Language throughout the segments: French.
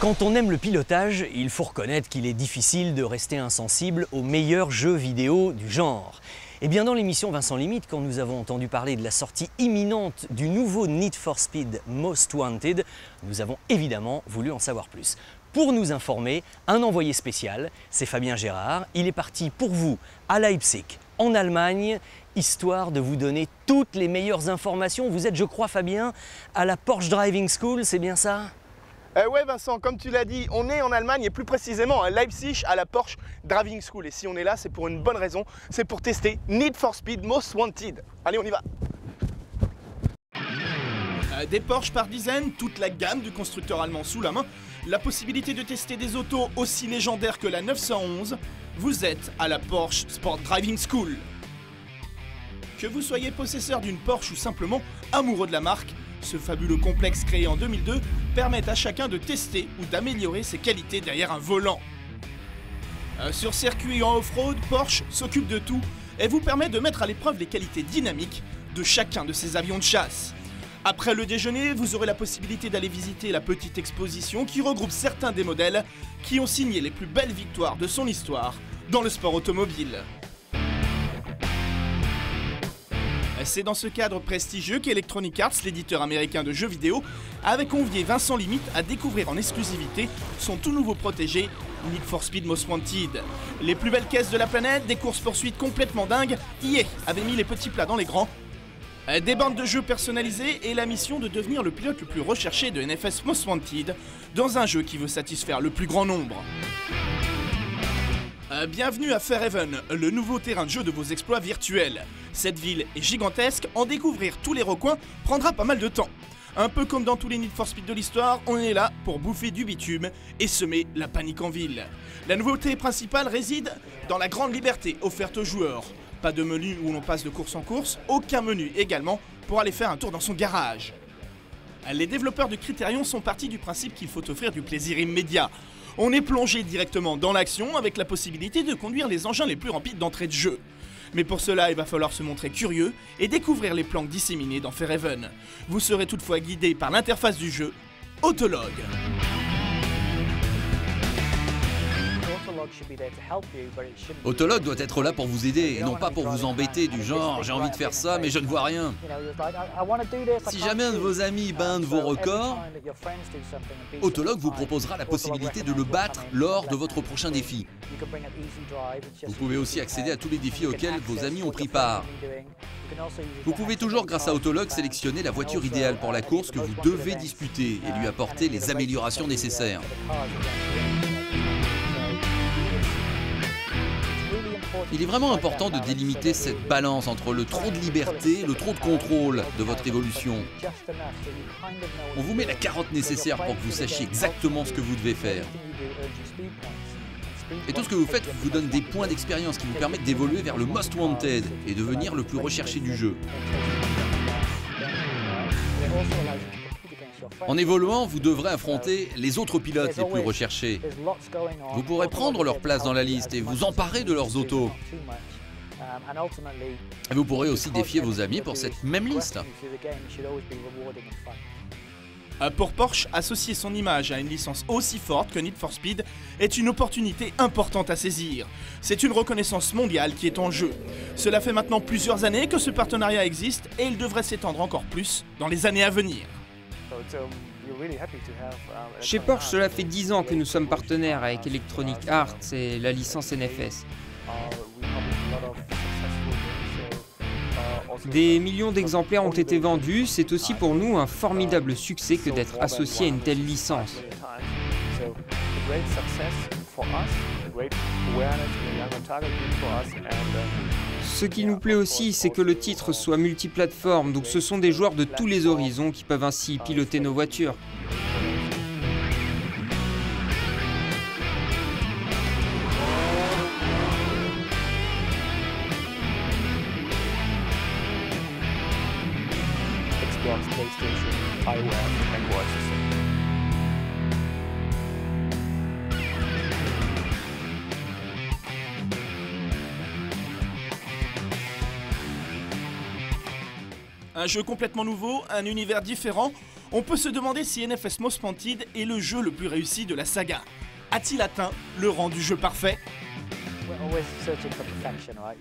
Quand on aime le pilotage, il faut reconnaître qu'il est difficile de rester insensible aux meilleurs jeux vidéo du genre. Et bien dans l'émission Vincent Limite, quand nous avons entendu parler de la sortie imminente du nouveau Need for Speed Most Wanted, nous avons évidemment voulu en savoir plus. Pour nous informer, un envoyé spécial, c'est Fabien Gérard. Il est parti pour vous à Leipzig, en Allemagne, histoire de vous donner toutes les meilleures informations. Vous êtes, je crois Fabien, à la Porsche Driving School, c'est bien ça ? Ouais Vincent, comme tu l'as dit, on est en Allemagne et plus précisément à Leipzig à la Porsche Driving School. Et si on est là, c'est pour une bonne raison, c'est pour tester Need for Speed Most Wanted. Allez, on y va. Des Porsche par dizaines, toute la gamme du constructeur allemand sous la main, la possibilité de tester des autos aussi légendaires que la 911, vous êtes à la Porsche Sport Driving School. Que vous soyez possesseur d'une Porsche ou simplement amoureux de la marque, ce fabuleux complexe créé en 2002 permet à chacun de tester ou d'améliorer ses qualités derrière un volant. Sur circuit en off-road, Porsche s'occupe de tout et vous permet de mettre à l'épreuve les qualités dynamiques de chacun de ses avions de chasse. Après le déjeuner, vous aurez la possibilité d'aller visiter la petite exposition qui regroupe certains des modèles qui ont signé les plus belles victoires de son histoire dans le sport automobile. C'est dans ce cadre prestigieux qu'Electronic Arts, l'éditeur américain de jeux vidéo, avait convié Vincent Limite à découvrir en exclusivité son tout nouveau protégé, Need for Speed Most Wanted. Les plus belles caisses de la planète, des courses-poursuites complètement dingues, EA avait mis les petits plats dans les grands. Des bandes de jeux personnalisées et la mission de devenir le pilote le plus recherché de NFS Most Wanted dans un jeu qui veut satisfaire le plus grand nombre. Bienvenue à Fairhaven, le nouveau terrain de jeu de vos exploits virtuels. Cette ville est gigantesque, en découvrir tous les recoins prendra pas mal de temps. Un peu comme dans tous les Need for Speed de l'histoire, on est là pour bouffer du bitume et semer la panique en ville. La nouveauté principale réside dans la grande liberté offerte aux joueurs. Pas de menu où l'on passe de course en course, aucun menu également pour aller faire un tour dans son garage. Les développeurs de Criterion sont partis du principe qu'il faut offrir du plaisir immédiat. On est plongé directement dans l'action avec la possibilité de conduire les engins les plus rapides d'entrée de jeu. Mais pour cela, il va falloir se montrer curieux et découvrir les planques disséminées dans Fairhaven. Vous serez toutefois guidé par l'interface du jeu, Autolog. Autolog doit être là pour vous aider et non pas pour vous embêter du genre « j'ai envie de faire ça mais je ne vois rien ». Si jamais un de vos amis bat un de vos records, Autolog vous proposera la possibilité de le battre lors de votre prochain défi. Vous pouvez aussi accéder à tous les défis auxquels vos amis ont pris part. Vous pouvez toujours, grâce à Autolog, sélectionner la voiture idéale pour la course que vous devez disputer et lui apporter les améliorations nécessaires. Il est vraiment important de délimiter cette balance entre le trop de liberté et le trop de contrôle de votre évolution. On vous met la carotte nécessaire pour que vous sachiez exactement ce que vous devez faire. Et tout ce que vous faites vous donne des points d'expérience qui vous permettent d'évoluer vers le Most Wanted et devenir le plus recherché du jeu. En évoluant, vous devrez affronter les autres pilotes les plus recherchés. Vous pourrez prendre leur place dans la liste et vous emparer de leurs autos. Et vous pourrez aussi défier vos amis pour cette même liste. Pour Porsche, associer son image à une licence aussi forte que Need for Speed est une opportunité importante à saisir. C'est une reconnaissance mondiale qui est en jeu. Cela fait maintenant plusieurs années que ce partenariat existe et il devrait s'étendre encore plus dans les années à venir. Chez Porsche, cela fait 10 ans que nous sommes partenaires avec Electronic Arts et la licence NFS. Des millions d'exemplaires ont été vendus, c'est aussi pour nous un formidable succès que d'être associé à une telle licence. Ce qui nous plaît aussi, c'est que le titre soit multiplateforme, donc ce sont des joueurs de tous les horizons qui peuvent ainsi piloter nos voitures. Xbox, PlayStation, iOS, Android system. Un jeu complètement nouveau, un univers différent. On peut se demander si NFS Most Wanted est le jeu le plus réussi de la saga. A-t-il atteint le rang du jeu parfait?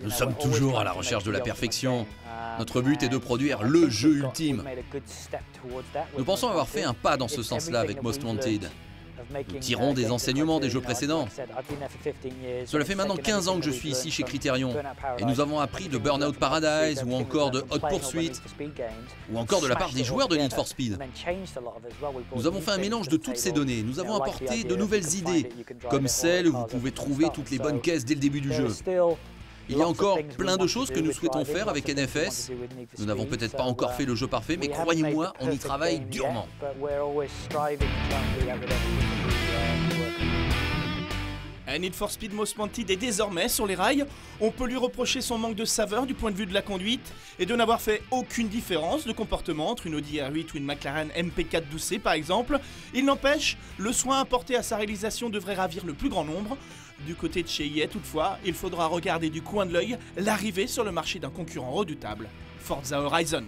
Nous sommes toujours à la recherche de la perfection. Notre but est de produire le jeu ultime. Nous pensons avoir fait un pas dans ce sens-là avec Most Wanted. Nous tirons des enseignements des jeux précédents. Cela fait maintenant 15 ans que je suis ici chez Criterion, et nous avons appris de Burnout Paradise, ou encore de Hot Pursuit, ou encore de la part des joueurs de Need for Speed. Nous avons fait un mélange de toutes ces données. Nous avons apporté de nouvelles idées, comme celle où vous pouvez trouver toutes les bonnes caisses dès le début du jeu. Il y a encore plein de choses que nous souhaitons faire avec NFS. Nous n'avons peut-être pas encore fait le jeu parfait, mais croyez-moi, on y travaille durement. Need for Speed Most Wanted est désormais sur les rails. On peut lui reprocher son manque de saveur du point de vue de la conduite et de n'avoir fait aucune différence de comportement entre une Audi R8 ou une McLaren MP4 12C par exemple. Il n'empêche, le soin apporté à sa réalisation devrait ravir le plus grand nombre. Du côté de chez EA toutefois, il faudra regarder du coin de l'œil l'arrivée sur le marché d'un concurrent redoutable, Forza Horizon.